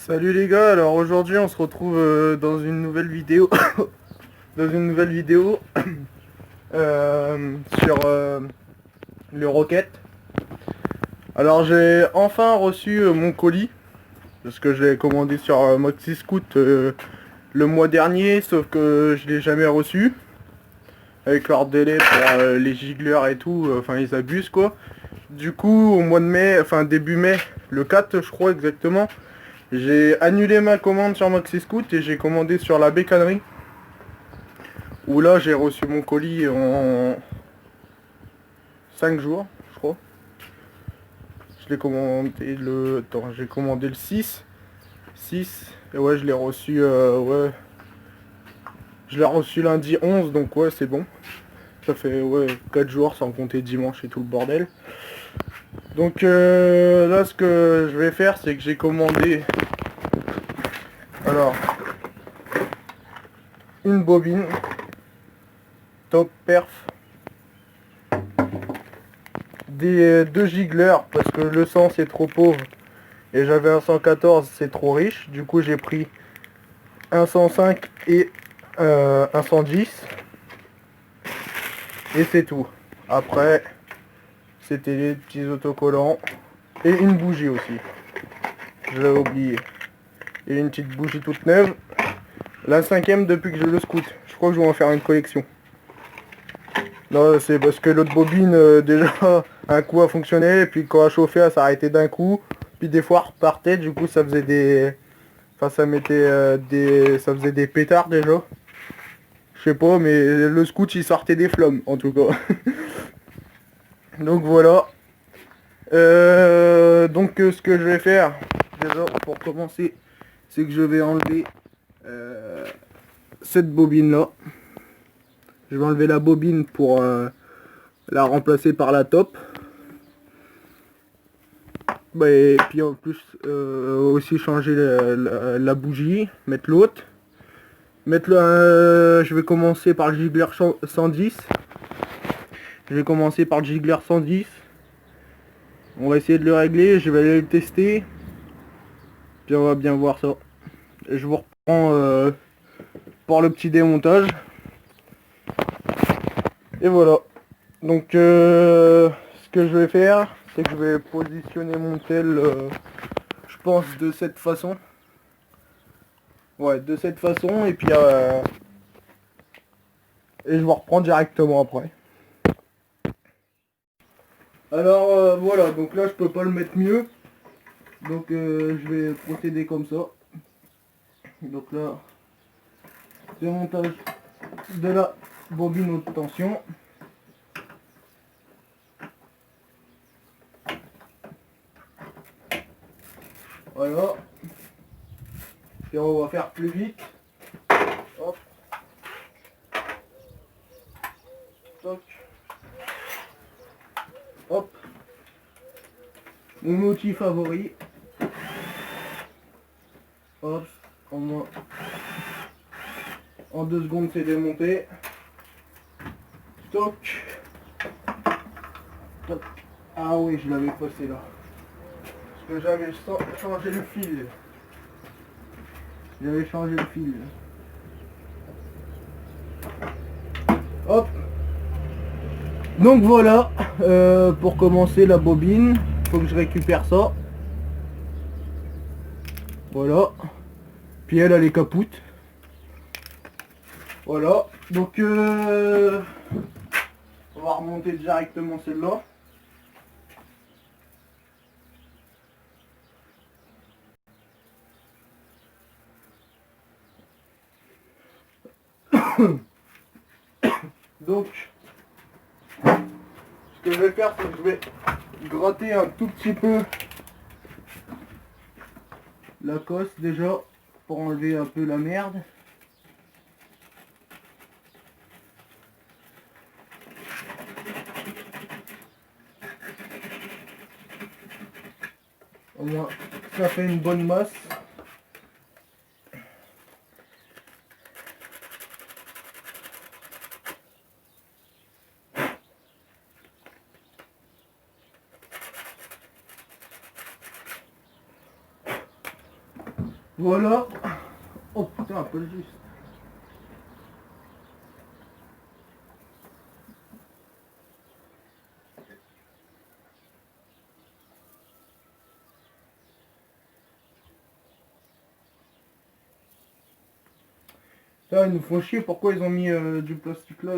Salut les gars, alors aujourd'hui on se retrouve dans une nouvelle vidéo dans une nouvelle vidéo sur le Rocket. Alors j'ai enfin reçu mon colis parce que je l'ai commandé sur Moxie Scoot le mois dernier, sauf que je l'ai jamais reçu avec leur délai pour les gigglers et tout, enfin ils abusent quoi. Du coup au mois de mai, enfin début mai, le 4 je crois exactement, j'ai annulé ma commande sur Moxie Scoot et j'ai commandé sur la bécannerie. Où là j'ai reçu mon colis en 5 jours, je crois. Je l'ai commandé le. Attends, j'ai commandé le 6. 6. Et ouais, je l'ai reçu. Ouais. Je l'ai reçu lundi 11, donc ouais, c'est bon. Ça fait ouais 4 jours sans compter dimanche et tout le bordel. Donc là, ce que je vais faire, c'est que j'ai commandé. Alors, une bobine. Top perf. Des 2 gigglers parce que le 100 c'est trop pauvre. Et j'avais un 114, c'est trop riche. Du coup, j'ai pris un 105 et un 110. Et c'est tout. Après, c'était les petits autocollants. Et une bougie aussi. Je l'avais oublié. Et une petite bougie toute neuve. La 5ème depuis que je le scoot. Je crois que je vais en faire une collection. Non, c'est parce que l'autre bobine, déjà, un coup a fonctionné. Et puis quand elle chauffait, elle s'arrêtait d'un coup. Puis des fois, elle repartait. Du coup, ça faisait des... Enfin, ça mettait ça faisait des pétards déjà. Je sais pas, mais le scout il sortait des flammes en tout cas. Donc voilà. Ce que je vais faire, déjà pour commencer, c'est que je vais enlever cette bobine là. Je vais enlever la bobine pour la remplacer par la top. Bah, et puis en plus aussi changer la bougie, mettre l'autre. Je vais commencer par le giggler 110. Je vais commencer par le giggler 110. On va essayer de le régler, je vais aller le tester. Puis on va bien voir ça. Et je vous reprends pour le petit démontage. Et voilà. Donc ce que je vais faire, c'est que je vais positionner mon tel, je pense de cette façon. Ouais, de cette façon. Et je vous reprends directement après. Alors voilà, donc là je peux pas le mettre mieux. Donc je vais procéder comme ça. Donc là, démontage de la bobine haute tension. Voilà. Et on va faire plus vite. Hop. Toc. Hop. Mon outil favori. Hop. En 2 secondes c'est démonté. Toc. Toc. Ah oui, je l'avais passé là. Parce que j'avais changé le fil. J'avais changé le fil. Hop. Donc voilà, pour commencer la bobine, faut que je récupère ça. Voilà. Puis elle est capoute. Voilà. Donc on va remonter directement celle-là. Donc ce que je vais faire, c'est que je vais gratter un tout petit peu la cosse déjà pour enlever un peu la merde. Au moins ça fait une bonne masse. Voilà. Oh putain, pas juste. Là, ils nous font chier, pourquoi ils ont mis du plastique là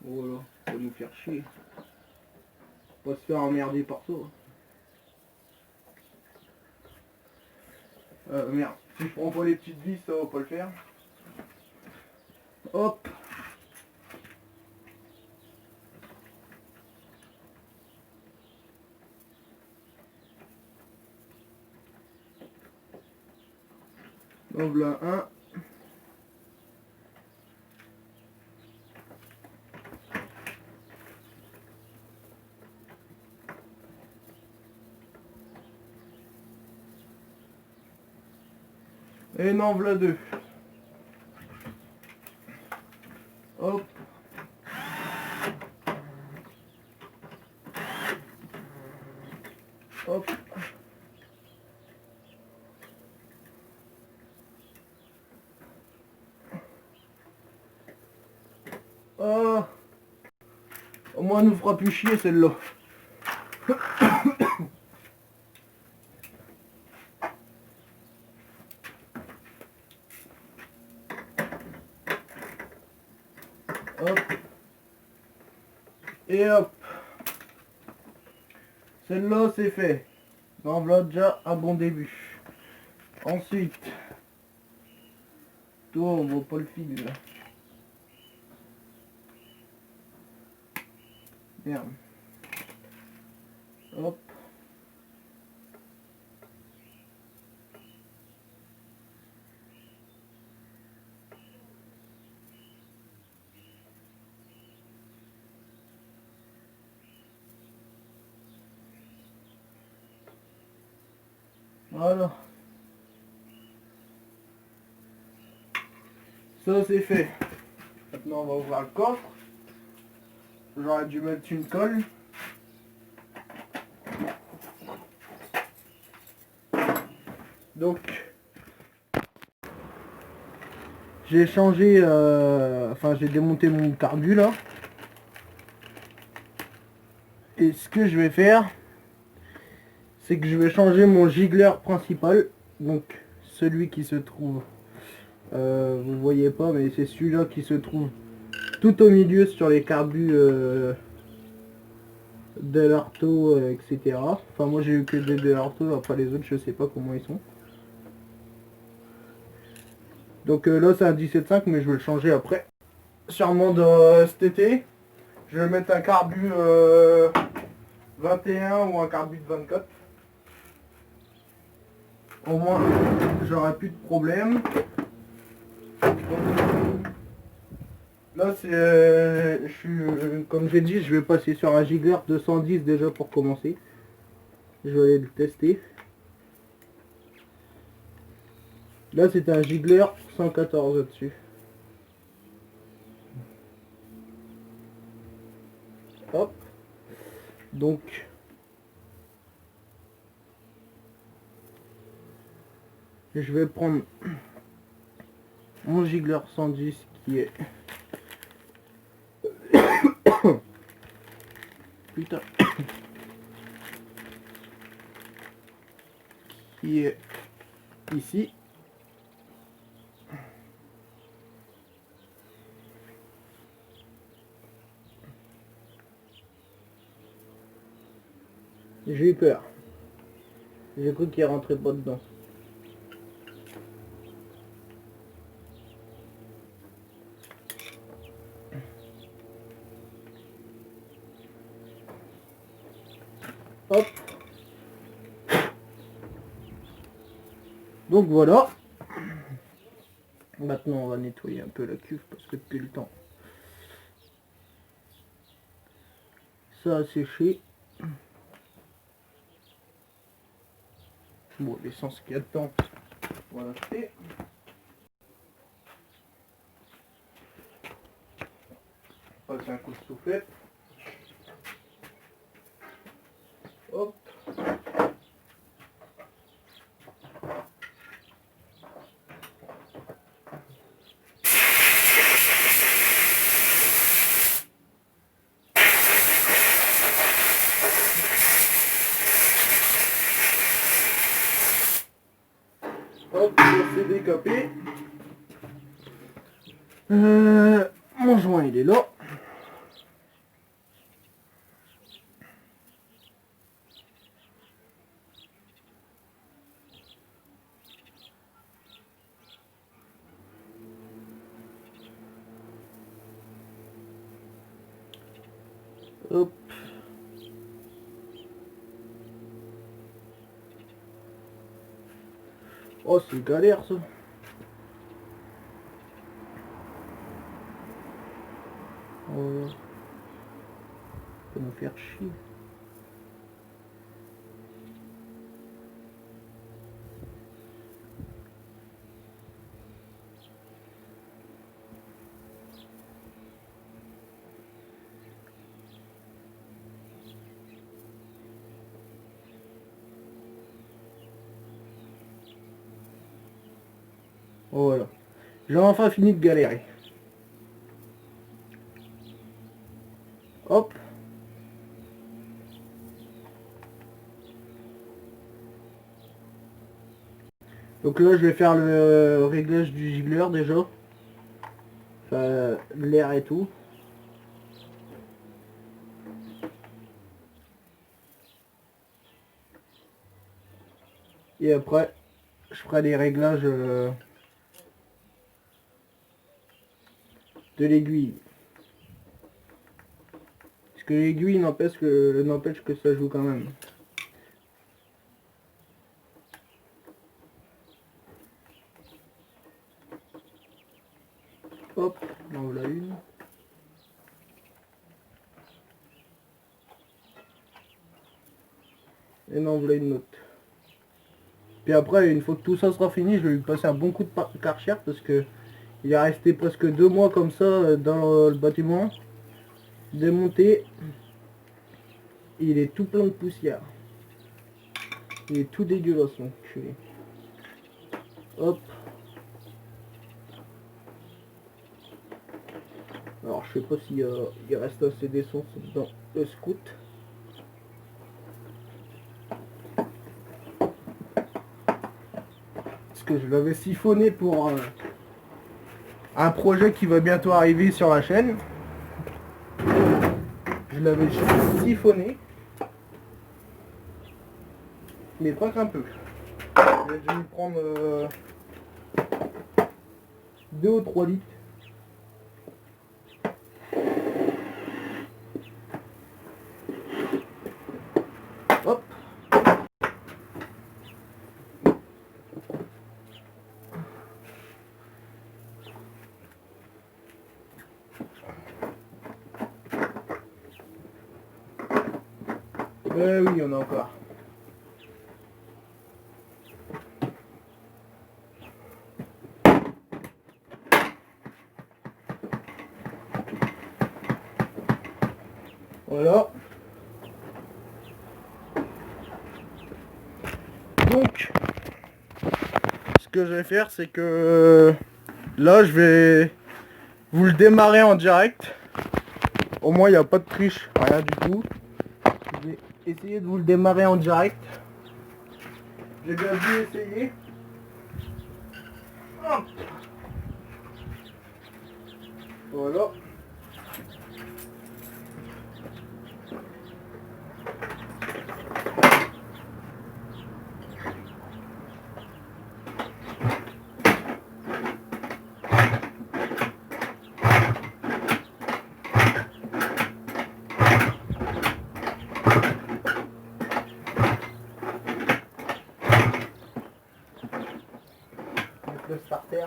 Voilà, faut nous faire chier. Pas se faire emmerder par ça. Merde, si je prends pas les petites vis, ça va pas le faire. Hop. Donc là, un. Et non, voilà deux. Hop. Hop. Ah. Au moins, elle nous fera plus chier celle-là. Hop. Et hop. Celle-là, c'est fait. Donc voilà déjà un bon début. Ensuite. Toi, on voit pas le fil là. Merde. Hop. Voilà. Ça c'est fait. Maintenant on va ouvrir le coffre. J'aurais dû mettre une colle. Donc j'ai changé, enfin j'ai démonté mon carbu là. Et ce que je vais faire, c'est que je vais changer mon gigleur principal. Donc celui qui se trouve, vous voyez pas, mais c'est celui-là qui se trouve tout au milieu sur les carbus Dell'Orto, etc. Enfin moi j'ai eu que des Dell'Orto, après les autres je sais pas comment ils sont. Donc là c'est un 17.5 mais je vais le changer après. Sûrement de cet été. Je vais mettre un carbu 21 ou un carbu de 24. Au moins j'aurai plus de problème. Là c'est je suis comme j'ai dit, je vais passer sur un Giggler 210 déjà pour commencer. Je vais aller le tester. Là c'est un Giggler 114 au-dessus. Hop. Donc je vais prendre mon Giggler 110 qui est putain qui est ici. J'ai eu peur. J'ai cru qu'il rentrait pas dedans. Hop. Donc voilà. Maintenant on va nettoyer un peu la cuve parce que depuis le temps ça a séché. Bon, l'essence qu'il y a dedans, on va l'acheter. Passer un coup de soufflet. Hop. Hop, c'est décapé. Mon joint il est là. Hop. Oh, c'est galère ça. Oh, ça va nous faire chier. Oh, voilà. J'ai enfin fini de galérer. Hop. Donc là, je vais faire le réglage du gibler déjà. Enfin, l'air et tout. Et après, je ferai les réglages de l'aiguille. Parce que l'aiguille n'empêche que ça joue quand même. Hop, là on l'a une. Et non, voilà une autre. Puis après, une fois que tout ça sera fini, je vais lui passer un bon coup de Karcher parce que il est resté presque 2 mois comme ça dans le bâtiment, démonté. Il est tout plein de poussière. Il est tout dégueulasse mon culé. Hop. Alors je sais pas s'il il reste assez d'essence dans le scout. Parce que je l'avais siphonné pour un projet qui va bientôt arriver sur la chaîne. Je l'avais siphonné. Mais pas qu'un peu. J'ai dû prendre 2 ou 3 litres. Hop. Oui, il y en a encore. Voilà. Donc, ce que je vais faire, c'est que là, je vais vous le démarrer en direct. Au moins, il n'y a pas de triche, rien du tout. Je vais essayer de vous le démarrer en direct. J'ai bien dû essayer. Hop. Voilà. Mettre le starter.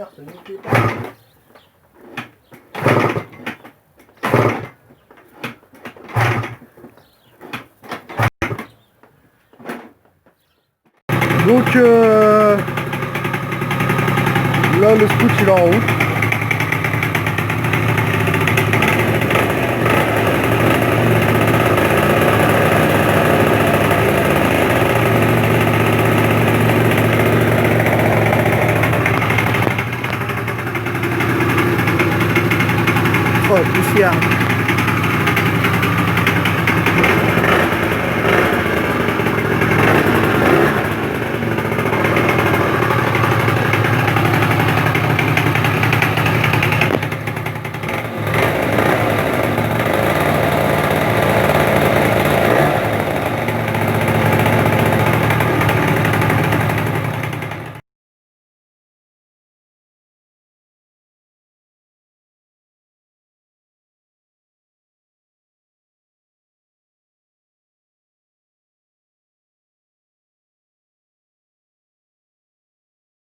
merde, ça ne fait pas. Donc là le scout il est en route. Oh, poussière.